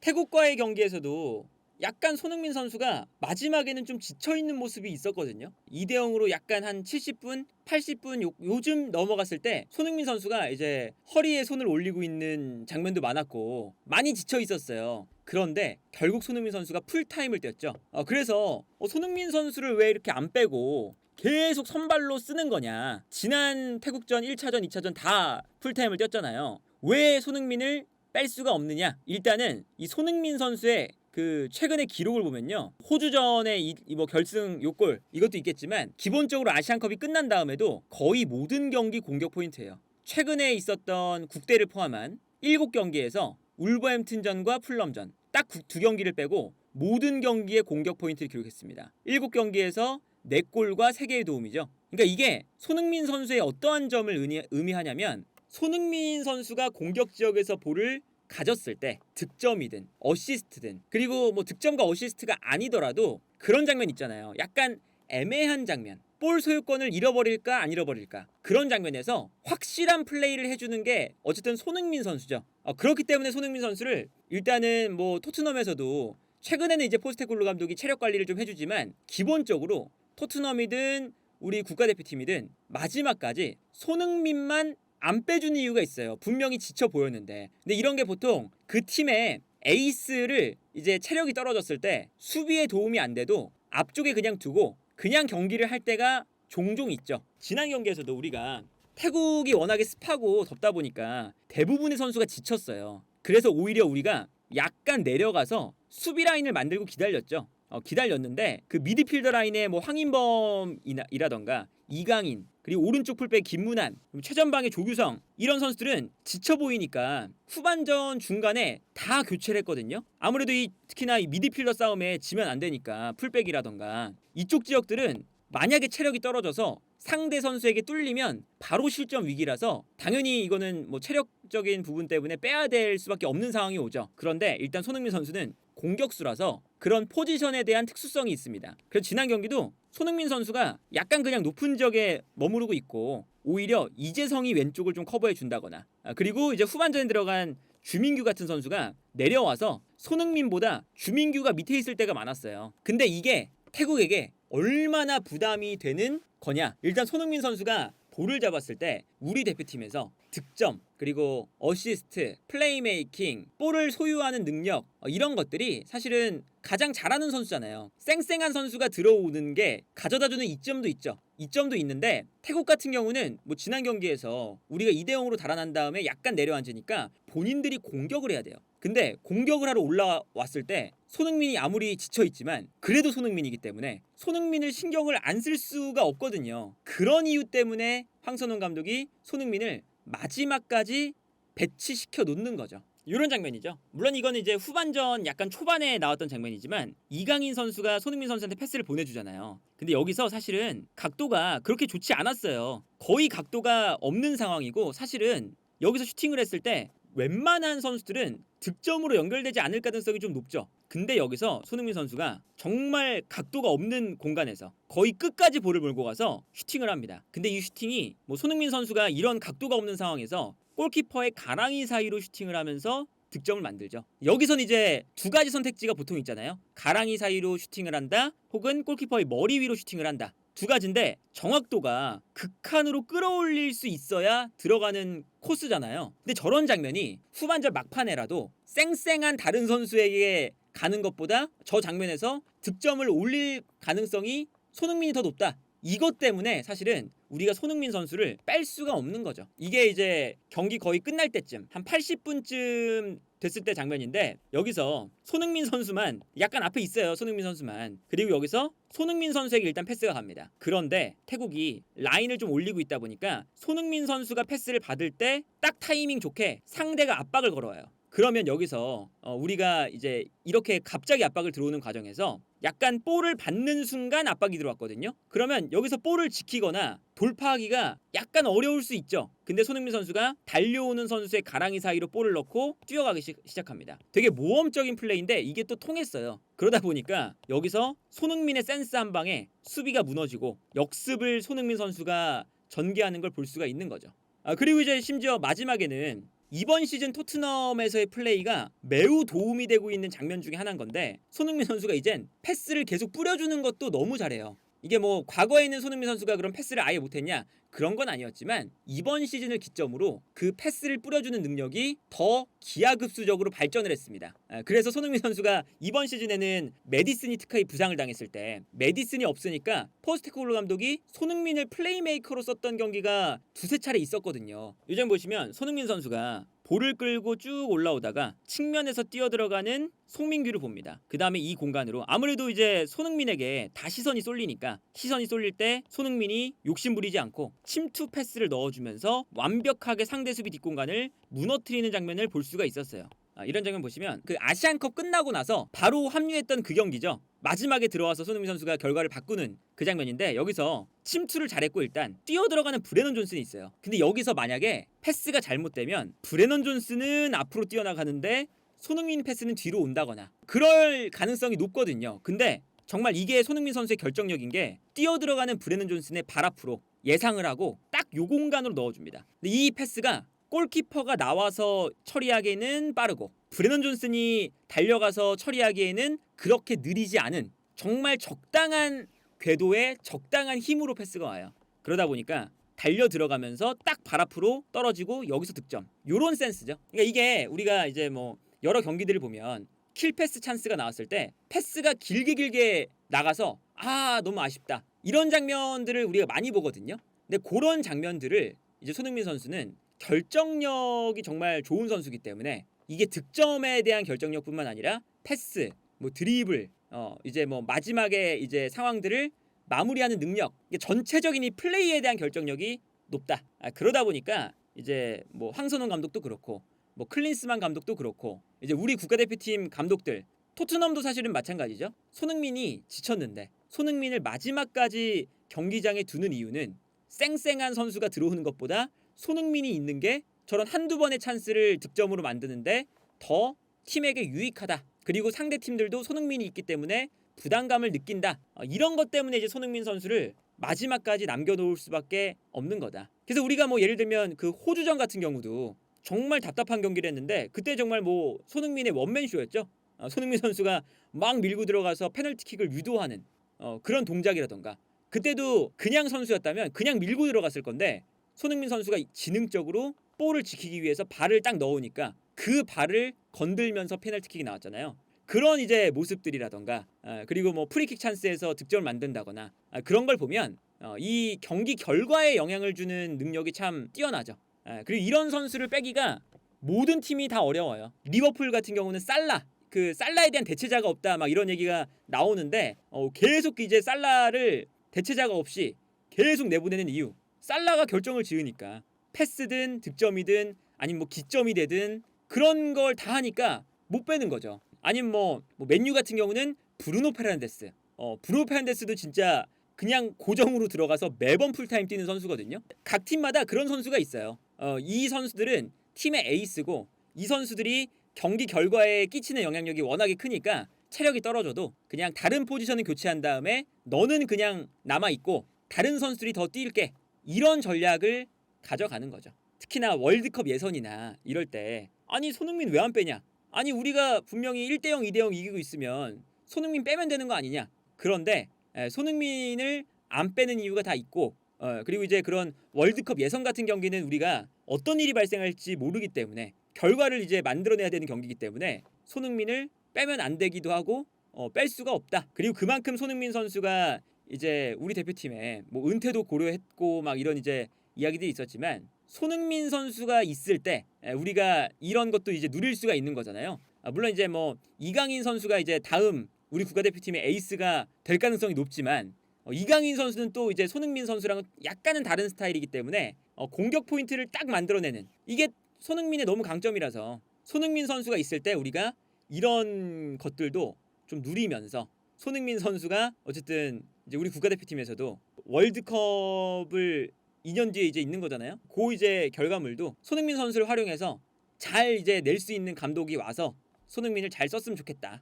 태국과의 경기에서도 약간 손흥민 선수가 마지막에는 좀 지쳐있는 모습이 있었거든요. 2대 0으로 약간 한 70분, 80분 요즘 넘어갔을 때 손흥민 선수가 이제 허리에 손을 올리고 있는 장면도 많았고 많이 지쳐 있었어요. 그런데 결국 손흥민 선수가 풀타임을 뛰었죠. 그래서 손흥민 선수를 왜 이렇게 안 빼고 계속 선발로 쓰는 거냐. 지난 태국전 1차전, 2차전 다 풀타임을 뛰었잖아요. 왜 손흥민을 뺄 수가 없느냐. 일단은 이 손흥민 선수의 그 최근의 기록을 보면요, 호주전의 뭐 결승 요골 이것도 있겠지만 기본적으로 아시안컵이 끝난 다음에도 거의 모든 경기 공격 포인트예요. 최근에 있었던 국대를 포함한 7경기에서 울버햄튼전과 풀럼전 딱 두 경기를 빼고 모든 경기에 공격 포인트를 기록했습니다. 7경기에서 4골과 3개의 도움이죠. 그러니까 이게 손흥민 선수의 어떠한 점을 의미하냐면, 손흥민 선수가 공격 지역에서 볼을 가졌을 때 득점이든 어시스트든, 그리고 뭐 득점과 어시스트가 아니더라도 그런 장면 있잖아요. 약간 애매한 장면, 볼 소유권을 잃어버릴까 안 잃어버릴까, 그런 장면에서 확실한 플레이를 해주는 게 어쨌든 손흥민 선수죠. 그렇기 때문에 손흥민 선수를 일단은 뭐 토트넘에서도 최근에는 이제 포스테코글루 감독이 체력 관리를 좀 해주지만, 기본적으로 토트넘이든 우리 국가대표팀이든 마지막까지 손흥민만 안 빼주는 이유가 있어요. 분명히 지쳐 보였는데. 근데 이런 게 보통 그 팀의 에이스를 이제 체력이 떨어졌을 때 수비에 도움이 안 돼도 앞쪽에 그냥 두고 그냥 경기를 할 때가 종종 있죠. 지난 경기에서도 우리가 태국이 워낙에 습하고 덥다 보니까 대부분의 선수가 지쳤어요. 그래서 오히려 우리가 약간 내려가서 수비 라인을 만들고 기다렸죠. 기다렸는데 그 미드필더 라인에 뭐 황인범이라던가 이강인, 그리고 오른쪽 풀백 김문환, 최전방의 조규성, 이런 선수들은 지쳐 보이니까 후반전 중간에 다 교체를 했거든요. 아무래도 특히나 이 미드필더 싸움에 지면 안 되니까 풀백이라던가 이쪽 지역들은 만약에 체력이 떨어져서 상대 선수에게 뚫리면 바로 실점 위기라서 당연히 이거는 뭐 체력적인 부분 때문에 빼야 될 수밖에 없는 상황이 오죠. 그런데 일단 손흥민 선수는 공격수라서 그런 포지션에 대한 특수성이 있습니다. 그래서 지난 경기도 손흥민 선수가 약간 그냥 높은 지역에 머무르고 있고 오히려 이재성이 왼쪽을 좀 커버해 준다거나, 그리고 이제 후반전에 들어간 주민규 같은 선수가 내려와서 손흥민보다 주민규가 밑에 있을 때가 많았어요. 근데 이게 태국에게 얼마나 부담이 되는 거냐. 일단 손흥민 선수가 볼을 잡았을 때 우리 대표팀에서 득점, 그리고 어시스트, 플레이메이킹, 볼을 소유하는 능력, 이런 것들이 사실은 가장 잘하는 선수잖아요. 쌩쌩한 선수가 들어오는 게 가져다주는 이점도 있죠. 이점도 있는데 태국 같은 경우는 뭐 지난 경기에서 우리가 2대 0으로 달아난 다음에 약간 내려앉으니까 본인들이 공격을 해야 돼요. 근데 공격을 하러 올라왔을 때 손흥민이 아무리 지쳐있지만 그래도 손흥민이기 때문에 손흥민을 신경을 안 쓸 수가 없거든요. 그런 이유 때문에 황선홍 감독이 손흥민을 마지막까지 배치시켜 놓는 거죠. 이런 장면이죠. 물론 이거는 이제 후반전 약간 초반에 나왔던 장면이지만 이강인 선수가 손흥민 선수한테 패스를 보내주잖아요. 근데 여기서 사실은 각도가 그렇게 좋지 않았어요. 거의 각도가 없는 상황이고, 사실은 여기서 슈팅을 했을 때 웬만한 선수들은 득점으로 연결되지 않을 가능성이 좀 높죠. 근데 여기서 손흥민 선수가 정말 각도가 없는 공간에서 거의 끝까지 볼을 몰고 가서 슈팅을 합니다. 근데 이 슈팅이 뭐 손흥민 선수가 이런 각도가 없는 상황에서 골키퍼의 가랑이 사이로 슈팅을 하면서 득점을 만들죠. 여기선 이제 두 가지 선택지가 보통 있잖아요. 가랑이 사이로 슈팅을 한다, 혹은 골키퍼의 머리 위로 슈팅을 한다. 두 가지인데 정확도가 극한으로 끌어올릴 수 있어야 들어가는 코스잖아요. 근데 저런 장면이 후반전 막판에라도 쌩쌩한 다른 선수에게 가는 것보다 저 장면에서 득점을 올릴 가능성이 손흥민이 더 높다. 이것 때문에 사실은 우리가 손흥민 선수를 뺄 수가 없는 거죠. 이게 이제 경기 거의 끝날 때쯤 한 80분쯤 됐을 때 장면인데, 여기서 손흥민 선수만 약간 앞에 있어요. 손흥민 선수만. 그리고 여기서 손흥민 선수에게 일단 패스가 갑니다. 그런데 태국이 라인을 좀 올리고 있다 보니까 손흥민 선수가 패스를 받을 때 딱 타이밍 좋게 상대가 압박을 걸어와요. 그러면 여기서 우리가 이제 이렇게 갑자기 압박을 들어오는 과정에서 약간 볼을 받는 순간 압박이 들어왔거든요. 그러면 여기서 볼을 지키거나 돌파하기가 약간 어려울 수 있죠. 근데 손흥민 선수가 달려오는 선수의 가랑이 사이로 볼을 넣고 뛰어가기 시작합니다. 되게 모험적인 플레이인데 이게 또 통했어요. 그러다 보니까 여기서 손흥민의 센스 한 방에 수비가 무너지고 역습을 손흥민 선수가 전개하는 걸 볼 수가 있는 거죠. 그리고 이제 심지어 마지막에는 이번 시즌 토트넘에서의 플레이가 매우 도움이 되고 있는 장면 중에 하나인 건데, 손흥민 선수가 이젠 패스를 계속 뿌려주는 것도 너무 잘해요. 이게 뭐 과거에 있는 손흥민 선수가 그런 패스를 아예 못했냐? 그런 건 아니었지만 이번 시즌을 기점으로 그 패스를 뿌려주는 능력이 더 기하급수적으로 발전을 했습니다. 그래서 손흥민 선수가 이번 시즌에는 메디슨이 특하이 부상을 당했을 때 메디슨이 없으니까 포스테코글루 감독이 손흥민을 플레이메이커로 썼던 경기가 두세 차례 있었거든요. 요즘 보시면 손흥민 선수가 볼을 끌고 쭉 올라오다가 측면에서 뛰어들어가는 송민규를 봅니다. 그 다음에 이 공간으로 아무래도 이제 손흥민에게 다 시선이 쏠리니까, 시선이 쏠릴 때 손흥민이 욕심부리지 않고 침투 패스를 넣어주면서 완벽하게 상대 수비 뒷공간을 무너뜨리는 장면을 볼 수가 있었어요. 이런 장면 보시면 그 아시안컵 끝나고 나서 바로 합류했던 그 경기죠. 마지막에 들어와서 손흥민 선수가 결과를 바꾸는 그 장면인데, 여기서 침투를 잘했고 일단 뛰어들어가는 브레넌 존슨이 있어요. 근데 여기서 만약에 패스가 잘못되면 브레넌 존슨은 앞으로 뛰어나가는데 손흥민 패스는 뒤로 온다거나 그럴 가능성이 높거든요. 근데 정말 이게 손흥민 선수의 결정력인 게, 뛰어들어가는 브레넌 존슨의 발 앞으로 예상을 하고 딱 요 공간으로 넣어줍니다. 근데 이 패스가 골키퍼가 나와서 처리하기에는 빠르고 브레넌 존슨이 달려가서 처리하기에는 그렇게 느리지 않은 정말 적당한 궤도에 적당한 힘으로 패스가 와요. 그러다 보니까 달려 들어가면서 딱 발 앞으로 떨어지고 여기서 득점. 요런 센스죠. 그러니까 이게 우리가 이제 뭐 여러 경기들을 보면 킬패스 찬스가 나왔을 때 패스가 길게 나가서 너무 아쉽다, 이런 장면들을 우리가 많이 보거든요. 근데 그런 장면들을 이제 손흥민 선수는 결정력이 정말 좋은 선수기 때문에 이게 득점에 대한 결정력뿐만 아니라 패스, 뭐 드리블, 이제 뭐 마지막에 이제 상황들을 마무리하는 능력, 이게 전체적인 이 플레이에 대한 결정력이 높다. 그러다 보니까 이제 뭐 황선홍 감독도 그렇고 뭐 클린스만 감독도 그렇고 이제 우리 국가대표팀 감독들, 토트넘도 사실은 마찬가지죠. 손흥민이 지쳤는데 손흥민을 마지막까지 경기장에 두는 이유는 쌩쌩한 선수가 들어오는 것보다 손흥민이 있는 게 저런 한두 번의 찬스를 득점으로 만드는데 더 팀에게 유익하다. 그리고 상대 팀들도 손흥민이 있기 때문에 부담감을 느낀다. 이런 것 때문에 이제 손흥민 선수를 마지막까지 남겨놓을 수밖에 없는 거다. 그래서 우리가 뭐 예를 들면 그 호주전 같은 경우도 정말 답답한 경기를 했는데 그때 정말 뭐 손흥민의 원맨쇼였죠. 손흥민 선수가 막 밀고 들어가서 페널티킥을 유도하는 그런 동작이라던가, 그때도 그냥 선수였다면 그냥 밀고 들어갔을 건데 손흥민 선수가 지능적으로 볼을 지키기 위해서 발을 딱 넣으니까 그 발을 건들면서 페널티킥이 나왔잖아요. 그런 이제 모습들이라던가, 그리고 뭐 프리킥 찬스에서 득점을 만든다거나, 그런 걸 보면 이 경기 결과에 영향을 주는 능력이 참 뛰어나죠. 그리고 이런 선수를 빼기가 모든 팀이 다 어려워요. 리버풀 같은 경우는 살라에 대한 대체자가 없다 막 이런 얘기가 나오는데, 계속 이제 살라를 대체자가 없이 계속 내보내는 이유, 살라가 결정을 지으니까 패스든 득점이든 아니면 뭐 기점이 되든 그런 걸 다 하니까 못 빼는 거죠. 아니면 뭐 맨유 같은 경우는 브루노 페르난데스, 브루노 페르난데스도 진짜 그냥 고정으로 들어가서 매번 풀타임 뛰는 선수거든요. 각 팀마다 그런 선수가 있어요. 이 선수들은 팀의 에이스고 이 선수들이 경기 결과에 끼치는 영향력이 워낙에 크니까 체력이 떨어져도 그냥 다른 포지션을 교체한 다음에 너는 그냥 남아있고 다른 선수들이 더 뛸게, 이런 전략을 가져가는 거죠. 특히나 월드컵 예선이나 이럴 때 아니 손흥민 왜 안 빼냐, 아니 우리가 분명히 1대0 2대0 이기고 있으면 손흥민 빼면 되는 거 아니냐. 그런데 손흥민을 안 빼는 이유가 다 있고, 그리고 이제 그런 월드컵 예선 같은 경기는 우리가 어떤 일이 발생할지 모르기 때문에 결과를 이제 만들어내야 되는 경기이기 때문에 손흥민을 빼면 안 되기도 하고 뺄 수가 없다. 그리고 그만큼 손흥민 선수가 이제 우리 대표팀에 뭐 은퇴도 고려했고 막 이런 이제 이야기들이 있었지만, 손흥민 선수가 있을 때 우리가 이런 것도 이제 누릴 수가 있는 거잖아요. 물론 이제 뭐 이강인 선수가 이제 다음 우리 국가대표팀의 에이스가 될 가능성이 높지만, 이강인 선수는 또 이제 손흥민 선수랑은 약간은 다른 스타일이기 때문에 공격 포인트를 딱 만들어내는, 이게 손흥민의 너무 강점이라서 손흥민 선수가 있을 때 우리가 이런 것들도 좀 누리면서, 손흥민 선수가 어쨌든 이제 우리 국가대표팀에서도 월드컵을 2년 뒤에 이제 있는 거잖아요. 그 이제 결과물도 손흥민 선수를 활용해서 잘 이제 낼 수 있는 감독이 와서 손흥민을 잘 썼으면 좋겠다.